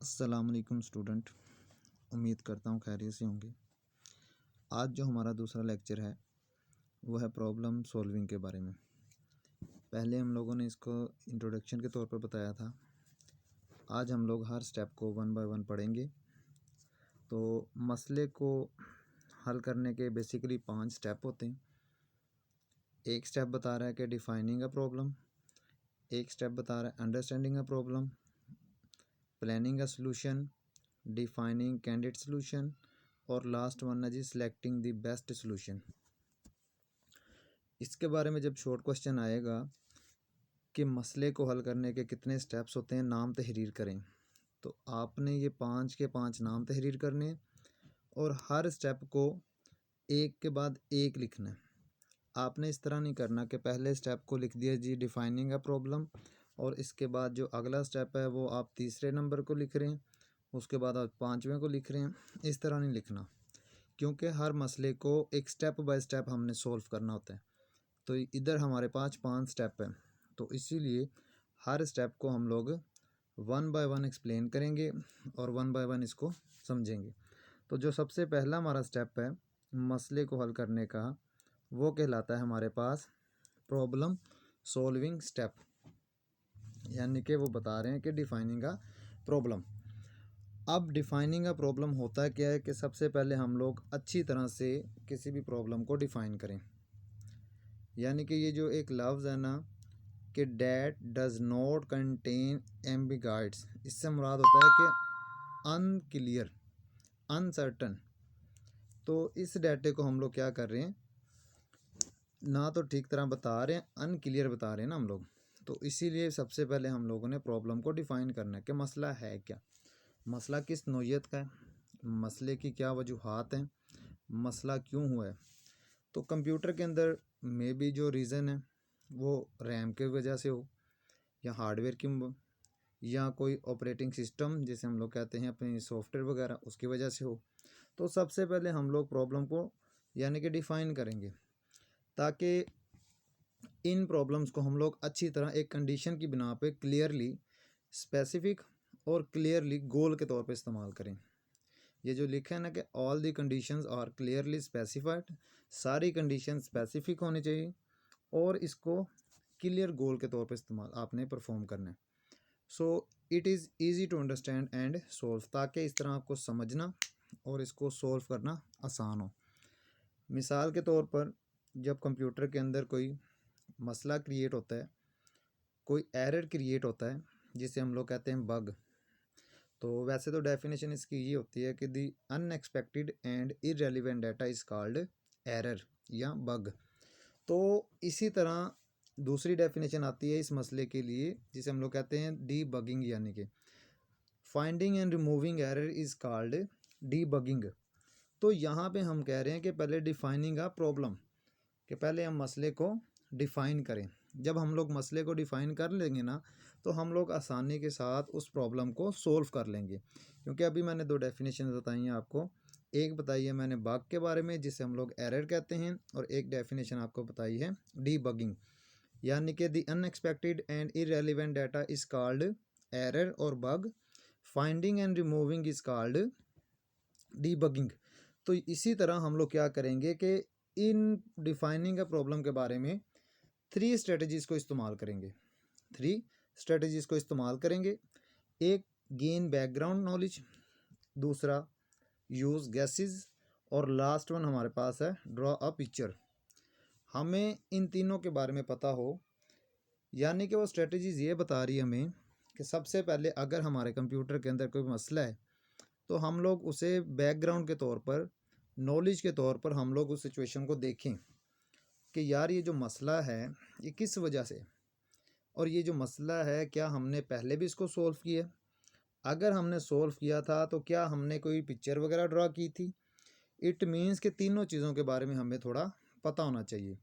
अस्सलाम वालेकुम स्टूडेंट। उम्मीद करता हूँ खैरियत से होंगे। आज जो हमारा दूसरा लेक्चर है वो है प्रॉब्लम सॉल्विंग के बारे में। पहले हम लोगों ने इसको इंट्रोडक्शन के तौर पर बताया था। आज हम लोग हर स्टेप को वन बाय वन पढ़ेंगे। तो मसले को हल करने के बेसिकली 5 स्टेप होते हैं। एक स्टेप बता रहा है कि डिफाइनिंग अ प्रॉब्लम, एक स्टेप बता रहा है understanding a problem, planning a solution, defining candidate solution और लास्ट वन है जी सिलेक्टिंग द बेस्ट सॉल्यूशन। इसके बारे में जब शॉर्ट क्वेश्चन आएगा कि मसले को हल करने के कितने स्टेप्स होते हैं, नाम तहरीर करें, तो आपने ये 5 के 5 नाम तहरीर करने और हर स्टेप को एक के बाद एक लिखना है। आपने इस तरह नहीं करना कि पहले स्टेप को लिख दिया जी डिफाइनिंग अ प्रॉब्लम और इसके बाद जो अगला स्टेप है वो आप तीसरे नंबर को लिख रहे हैं, उसके बाद आप 5वें को लिख रहे हैं। इस तरह नहीं लिखना, क्योंकि हर मसले को एक स्टेप बाय स्टेप हमने सॉल्व करना होता है। तो इधर हमारे पास 5 स्टेप हैं, तो इसीलिए हर स्टेप को हम लोग वन बाय वन एक्सप्लेन करेंगे और वन बाय वन इसको समझेंगे। तो जो सबसे पहला हमारा स्टेप है मसले को हल करने का, वो कहलाता है हमारे पास प्रॉब्लम सॉल्विंग स्टेप, यानी कि वो बता रहे हैं कि डिफाइनिंग अ प्रॉब्लम। अब डिफाइनिंग अ प्रॉब्लम होता है क्या है कि सबसे पहले हम लोग अच्छी तरह से किसी भी प्रॉब्लम को डिफाइन करें। यानी कि ये जो एक लफ्ज़ है ना कि डैट डज नॉट कंटेन एम्बिगाइड्स, इससे मुराद होता है कि अनक्लियर, अनसर्टन। तो इस डाटे को हम लोग क्या कर रहे हैं, ना तो ठीक तरह बता रहे हैं, अनक्लियर बता रहे हैं ना हम लोग। तो इसीलिए सबसे पहले हम लोगों ने प्रॉब्लम को डिफ़ाइन करना है कि मसला है क्या, मसला किस नौइयत का है, मसले की क्या वजूहात हैं, मसला क्यों हुआ है। तो कंप्यूटर के अंदर में भी जो रीज़न है वो रैम की वजह से हो या हार्डवेयर की या कोई ऑपरेटिंग सिस्टम जिसे हम लोग कहते हैं अपनी सॉफ्टवेयर वगैरह उसकी वजह से हो। तो सबसे पहले हम लोग प्रॉब्लम को यानी कि डिफ़ाइन करेंगे, ताकि इन प्रॉब्लम्स को हम लोग अच्छी तरह एक कंडीशन की बिना पे क्लियरली स्पेसिफिक और क्लियरली गोल के तौर पे इस्तेमाल करें। ये जो लिखा है ना कि all the conditions are clearly specified, सारी कंडीशन स्पेसिफिक होनी चाहिए और इसको क्लियर गोल के तौर पे इस्तेमाल आपने परफॉर्म करना है। So it is easy to understand and solve, ताकि इस तरह आपको समझना और इसको सोल्व करना आसान हो। मिसाल के तौर पर जब कंप्यूटर के अंदर कोई मसला क्रिएट होता है, कोई एरर क्रिएट होता है जिसे हम लोग कहते हैं बग, तो वैसे तो डेफिनेशन इसकी ये होती है कि दी unexpected and irrelevant data is called error या बग। तो इसी तरह दूसरी डेफिनेशन आती है इस मसले के लिए जिसे हम लोग कहते हैं डीबगिंग, यानी कि finding and removing error is called debugging. तो यहाँ पे हम कह रहे हैं कि पहले डिफाइनिंग अ प्रॉब्लम, कि पहले हम मसले को डिफ़ाइन करें। जब हम लोग मसले को डिफ़ाइन कर लेंगे ना, तो हम लोग आसानी के साथ उस प्रॉब्लम को सोल्व कर लेंगे। क्योंकि अभी मैंने 2 डेफिनेशन बताई हैं आपको, एक बताई है मैंने बग के बारे में जिसे हम लोग एरर कहते हैं, और एक डेफिनेशन आपको बताई है डीबगिंग, यानी कि the unexpected and irrelevant data is called error और bug, finding and removing is called debugging. तो इसी तरह हम लोग क्या करेंगे कि इन डिफाइनिंग का प्रॉब्लम के बारे में 3 स्ट्रेटजीज़ को इस्तेमाल करेंगे। 3 स्ट्रेटजीज़ को इस्तेमाल करेंगे। एक, गेन बैकग्राउंड नॉलेज, दूसरा यूज़ गैसेस, और लास्ट वन हमारे पास है ड्रॉ अ पिक्चर। हमें इन तीनों के बारे में पता हो, यानी कि वो स्ट्रेटजीज़ ये बता रही है हमें कि सबसे पहले अगर हमारे कंप्यूटर के अंदर कोई मसला है तो हम लोग उसे बैकग्राउंड के तौर पर, नॉलेज के तौर पर हम लोग उस सिचुएशन को देखें कि यार ये जो मसला है ये किस वजह से, और ये जो मसला है क्या हमने पहले भी इसको सॉल्व किया, अगर हमने सॉल्व किया था तो क्या हमने कोई पिक्चर वगैरह ड्रा की थी। इट मीन्स कि तीनों चीज़ों के बारे में हमें थोड़ा पता होना चाहिए,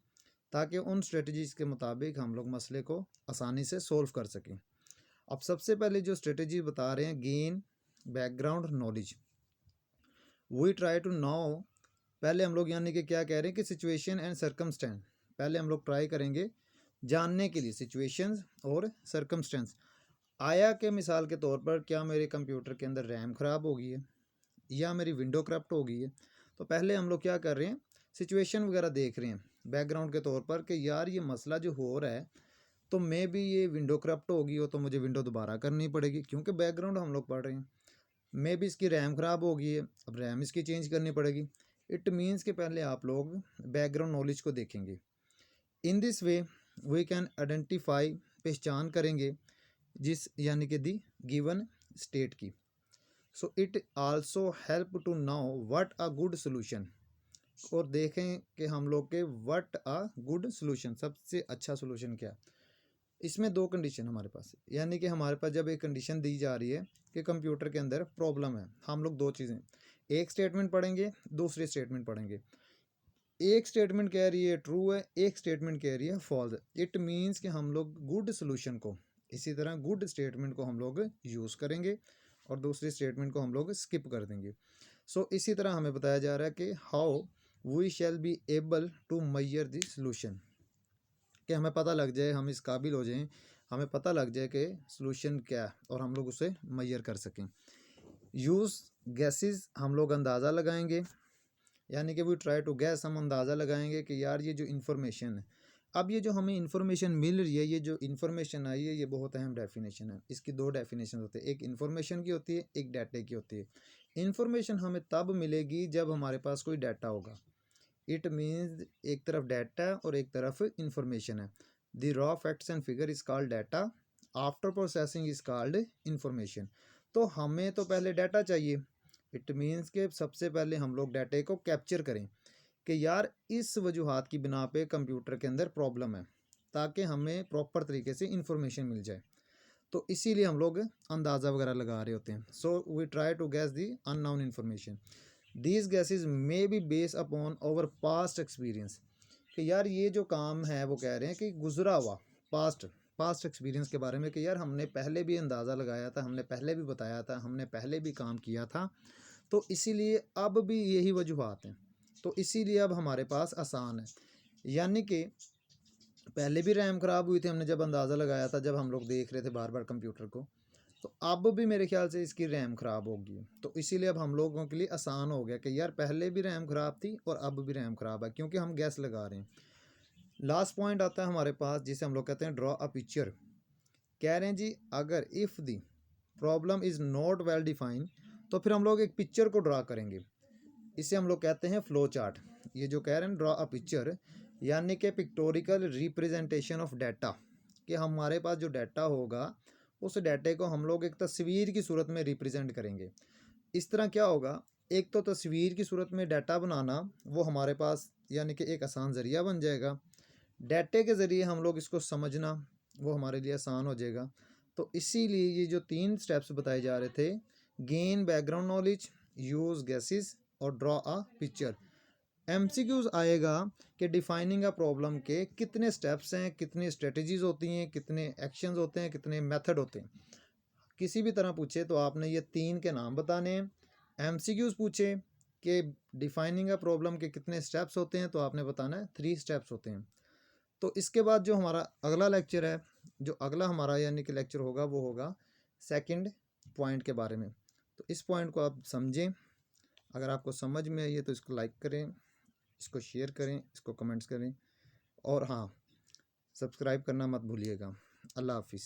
ताकि उन स्ट्रेटजीज़ के मुताबिक हम लोग मसले को आसानी से सॉल्व कर सकें। अब सबसे पहले जो स्ट्रेटजी बता रहे हैं, gain background knowledge, we try to know, पहले हम लोग यानी कि क्या कह रहे हैं कि सिचुएशन एंड सर्कमस्टेंस, पहले हम लोग ट्राई करेंगे जानने के लिए सिचुएशंस और सर्कमस्टेंस। आया कि मिसाल के तौर पर क्या मेरे कंप्यूटर के अंदर रैम ख़राब हो गई है या मेरी विंडो करप्ट हो गई है, तो पहले हम लोग क्या कर रहे हैं, सिचुएशन वगैरह देख रहे हैं बैकग्राउंड के तौर पर कि यार ये मसला जो हो रहा है, तो मे भी ये विंडो करप्ट होगी हो तो मुझे विंडो दोबारा करनी पड़ेगी, क्योंकि बैकग्राउंड हम लोग पढ़ रहे हैं। मे भी इसकी रैम ख़राब हो गई है, अब रैम इसकी चेंज करनी पड़ेगी। इट मीन्स कि पहले आप लोग बैकग्राउंड नॉलेज को देखेंगे। In this way we can identify, पहचान करेंगे जिस यानी कि दी गिवन स्टेट की। So it also help to know what a good solution, और देखें कि हम लोग के व्हाट अ गुड सोल्यूशन, सबसे अच्छा सोल्यूशन क्या है। इसमें दो कंडीशन हमारे पास है, यानी कि हमारे पास जब एक कंडीशन दी जा रही है कि कंप्यूटर के अंदर प्रॉब्लम है, हम लोग दो चीज़ें, एक स्टेटमेंट पढ़ेंगे, दूसरी स्टेटमेंट पढ़ेंगे। एक स्टेटमेंट कह रही है ट्रू है, एक स्टेटमेंट कह रही है फॉल्स है। इट मीन्स कि हम लोग गुड सोल्यूशन को, इसी तरह गुड स्टेटमेंट को हम लोग यूज़ करेंगे और दूसरी स्टेटमेंट को हम लोग स्किप कर देंगे। सो इसी तरह हमें बताया जा रहा है कि how we shall be able to measure the solution, कि हमें पता लग जाए, हम इस काबिल हो जाएं, हमें पता लग जाए कि सोल्यूशन क्या है और हम लोग उसे मेजर कर सकें। यूज़ गैसेस, हम लोग अंदाज़ा लगाएंगे, यानी कि वी ट्राई टू गैस, हम अंदाज़ा लगाएंगे कि यार ये जो इन्फॉर्मेशन है, अब ये जो हमें इन्फॉर्मेशन मिल रही है, ये जो इन्फॉर्मेशन आई है, ये बहुत अहम डेफिनेशन है। इसकी दो डेफिनेशन होती है, एक इन्फॉर्मेशन की होती है, एक डाटा की होती है। इन्फॉर्मेशन हमें तब मिलेगी जब हमारे पास कोई डाटा होगा। इट मीन्स एक तरफ डाटा और एक तरफ इंफॉर्मेशन है। The raw facts and figure is called data, after processing is called information. तो हमें तो पहले डाटा चाहिए। इट मीन्स के सबसे पहले हम लोग डाटे को कैप्चर करें कि यार इस वजूहात की बिना पे कंप्यूटर के अंदर प्रॉब्लम है, ताकि हमें प्रॉपर तरीके से इंफॉर्मेशन मिल जाए। तो इसीलिए हम लोग अंदाज़ा वगैरह लगा रहे होते हैं। So we try to guess the unknown information. These guesses may be base upon over past experience, कि यार ये जो काम है वो कह रहे हैं कि गुजरा हुआ पास्ट एक्सपीरियंस के बारे में, कि यार हमने पहले भी अंदाज़ा लगाया था, हमने पहले भी बताया था, हमने पहले भी काम किया था, तो इसीलिए अब भी यही वजूहात हैं, तो इसीलिए अब हमारे पास आसान है। यानी कि पहले भी रैम ख़राब हुई थी, हमने जब अंदाज़ा लगाया था, जब हम लोग देख रहे थे बार बार कंप्यूटर को, तो अब भी मेरे ख्याल से इसकी रैम ख़राब होगी, तो इसीलिए अब हम लोगों के लिए आसान हो गया कि यार पहले भी रैम ख़राब थी और अब भी रैम ख़राब है, क्योंकि हम गैस लगा रहे हैं। लास्ट पॉइंट आता है हमारे पास, जिसे हम लोग कहते हैं ड्रॉ अ पिक्चर। कह रहे हैं जी अगर if the problem is not well define, तो फिर हम लोग एक पिक्चर को ड्रा करेंगे, इसे हम लोग कहते हैं फ्लो चार्ट। ये जो कह रहे हैं ड्रॉ अ पिक्चर, यानी कि पिक्टोरिकल रिप्रेजेंटेशन ऑफ डाटा, कि हमारे पास जो डाटा होगा उस डाटे को हम लोग एक तस्वीर की सूरत में रिप्रेजेंट करेंगे। इस तरह क्या होगा, एक तो तस्वीर की सूरत में डाटा बनाना वो हमारे पास यानी कि एक आसान ज़रिया बन जाएगा, डाटे के ज़रिए हम लोग इसको समझना वो हमारे लिए आसान हो जाएगा। तो इसीलिए ये जो 3 स्टेप्स बताए जा रहे थे, gain background knowledge, use gases और ड्रॉ अ पिक्चर। एमसीक्यूज़ आएगा कि डिफाइनिंग अ प्रॉब्लम के कितने स्टेप्स हैं, कितनी स्ट्रेटजीज़ होती हैं, कितने एक्शंस होते हैं, कितने मेथड होते हैं। किसी भी तरह पूछे तो आपने ये 3 के नाम बताने हैं। एमसीक्यूज़ पूछे कि डिफाइनिंग अ प्रॉब्लम के कितने स्टेप्स होते हैं, तो आपने बताना है 3 स्टेप्स होते हैं। तो इसके बाद जो हमारा अगला लेक्चर है, जो अगला हमारा यानी कि लेक्चर होगा, वो होगा सेकंड पॉइंट के बारे में। तो इस पॉइंट को आप समझें, अगर आपको समझ में आई है तो इसको लाइक करें, इसको शेयर करें, इसको कमेंट्स करें, और हाँ, सब्सक्राइब करना मत भूलिएगा। अल्लाह हाफिज़।